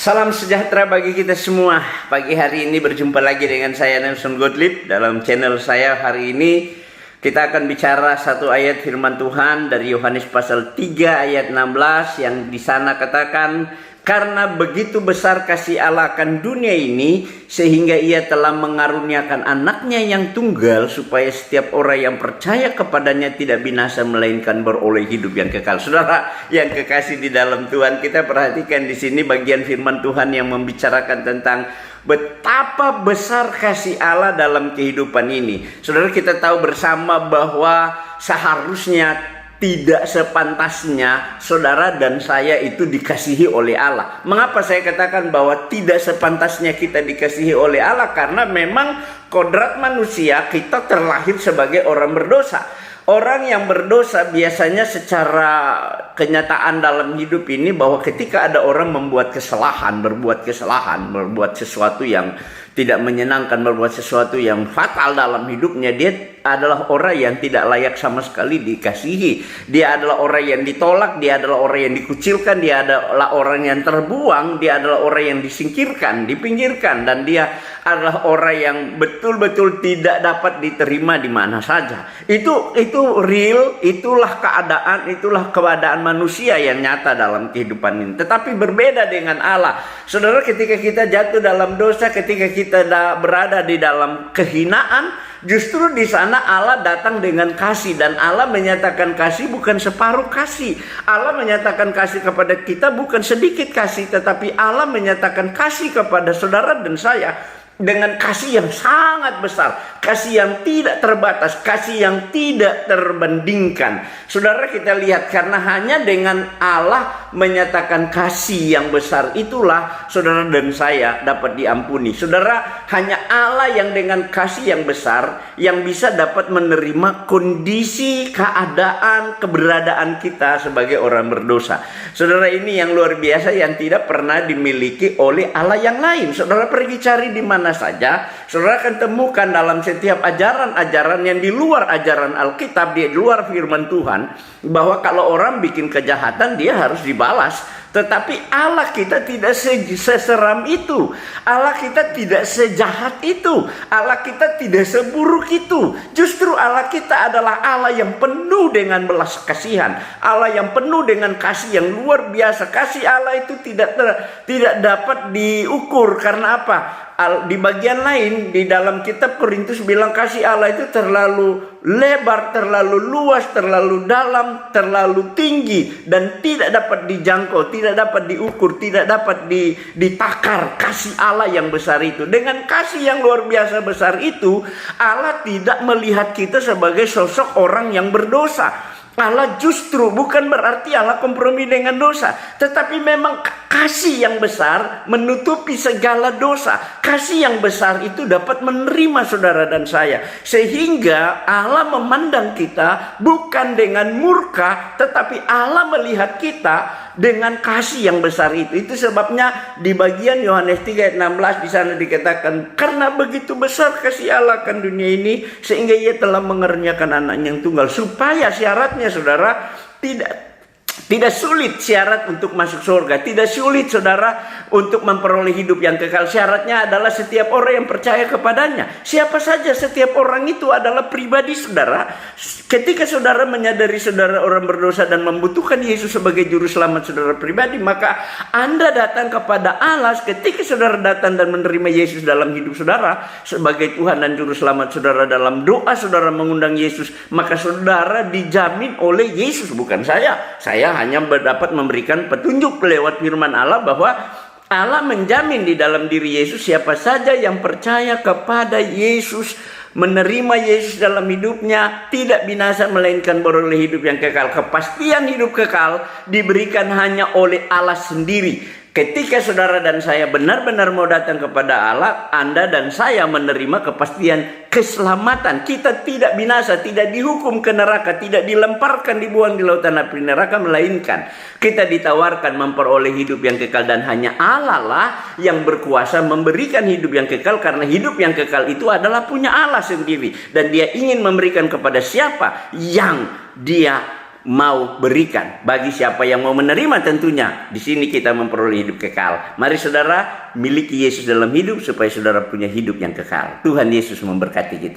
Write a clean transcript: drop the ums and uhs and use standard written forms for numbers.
Salam sejahtera bagi kita semua. Pagi hari ini berjumpa lagi dengan saya Nelson Gottlieb dalam channel saya. Hari ini kita akan bicara satu ayat firman Tuhan dari Yohanes pasal 3 ayat 16 yang di sana katakan, karena begitu besar kasih Allah akan dunia ini sehingga ia telah mengaruniakan anaknya yang tunggal supaya setiap orang yang percaya kepadanya tidak binasa melainkan beroleh hidup yang kekal. Saudara yang kekasih di dalam Tuhan, kita perhatikan di sini bagian firman Tuhan yang membicarakan tentang betapa besar kasih Allah dalam kehidupan ini. Saudara, kita tahu bersama bahwa seharusnya tidak sepantasnya saudara dan saya itu dikasihi oleh Allah. Mengapa saya katakan bahwa tidak sepantasnya kita dikasihi oleh Allah? Karena memang kodrat manusia, kita terlahir sebagai orang berdosa. Orang yang berdosa biasanya secara kenyataan dalam hidup ini bahwa ketika ada orang berbuat kesalahan, berbuat sesuatu yang tidak menyenangkan, berbuat sesuatu yang fatal dalam hidupnya, dia adalah orang yang tidak layak sama sekali dikasihi. Dia adalah orang yang ditolak, dia adalah orang yang dikucilkan, dia adalah orang yang terbuang, dia adalah orang yang disingkirkan, dipinggirkan, dan dia adalah orang yang betul-betul tidak dapat diterima di mana saja. Itu real, itulah keadaan manusia yang nyata dalam kehidupan ini. Tetapi berbeda dengan Allah. Saudara, ketika kita jatuh dalam dosa, ketika kita berada di dalam kehinaan, justru di sana Allah datang dengan kasih, dan Allah menyatakan kasih bukan separuh kasih. Allah menyatakan kasih kepada kita bukan sedikit kasih, tetapi Allah menyatakan kasih kepada saudara dan saya dengan kasih yang sangat besar, kasih yang tidak terbatas, kasih yang tidak terbandingkan. Saudara, kita lihat, karena hanya dengan Allah menyatakan kasih yang besar itulah saudara dan saya dapat diampuni. Saudara, hanya Allah yang dengan kasih yang besar yang bisa dapat menerima kondisi, keadaan, keberadaan kita sebagai orang berdosa. Saudara, ini yang luar biasa yang tidak pernah dimiliki oleh Allah yang lain. Saudara pergi cari di mana saja, saudara akan temukan dalam setiap ajaran-ajaran yang di luar ajaran Alkitab, di luar firman Tuhan, bahwa kalau orang bikin kejahatan dia harus dibalas. Tetapi Allah kita tidak seseram itu. Allah kita tidak sejahat itu. Allah kita tidak seburuk itu. Justru Allah kita adalah Allah yang penuh dengan belas kasihan. Allah yang penuh dengan kasih yang luar biasa. Kasih Allah itu tidak dapat diukur. Karena apa? Di bagian lain di dalam kitab Korintus bilang kasih Allah itu terlalu lebar, terlalu luas, terlalu dalam, terlalu tinggi, dan tidak dapat dijangkau, tidak dapat diukur, tidak dapat ditakar. Kasih Allah yang besar itu, dengan kasih yang luar biasa besar itu, Allah tidak melihat kita sebagai sosok orang yang berdosa. Allah justru bukan berarti Allah kompromi dengan dosa, tetapi memang kasih yang besar menutupi segala dosa. Kasih yang besar itu dapat menerima saudara dan saya, sehingga Allah memandang kita bukan dengan murka, tetapi Allah melihat kita dengan kasih yang besar itu. Itu sebabnya di bagian Yohanes 3 ayat 16 di sana dikatakan, karena begitu besar kasih Allah akan dunia ini sehingga ia telah mengaruniakan anaknya yang tunggal. Supaya syaratnya saudara tidak sulit syarat untuk masuk surga. Tidak sulit saudara untuk memperoleh hidup yang kekal. Syaratnya adalah setiap orang yang percaya kepadanya. Siapa saja, setiap orang itu adalah pribadi saudara. Ketika saudara menyadari saudara orang berdosa dan membutuhkan Yesus sebagai juru selamat saudara pribadi, maka Anda datang kepada Allah. Ketika saudara datang dan menerima Yesus dalam hidup saudara sebagai Tuhan dan juru selamat saudara, dalam doa saudara mengundang Yesus, maka saudara dijamin oleh Yesus, bukan saya. Saya hanya dapat memberikan petunjuk lewat firman Allah bahwa Allah menjamin di dalam diri Yesus siapa saja yang percaya kepada Yesus, menerima Yesus dalam hidupnya, tidak binasa melainkan beroleh hidup yang kekal. Kepastian hidup kekal diberikan hanya oleh Allah sendiri. Ketika saudara dan saya benar-benar mau datang kepada Allah, Anda dan saya menerima kepastian keselamatan. Kita tidak binasa, tidak dihukum ke neraka, tidak dilemparkan, dibuang di lautan api neraka, melainkan kita ditawarkan memperoleh hidup yang kekal. Dan hanya Allah lah yang berkuasa memberikan hidup yang kekal, karena hidup yang kekal itu adalah punya Allah sendiri. Dan Dia ingin memberikan kepada siapa yang Dia mau berikan bagi siapa yang mau menerima tentunya. Di sini kita memperoleh hidup kekal. Mari saudara miliki Yesus dalam hidup supaya saudara punya hidup yang kekal. Tuhan Yesus memberkati kita.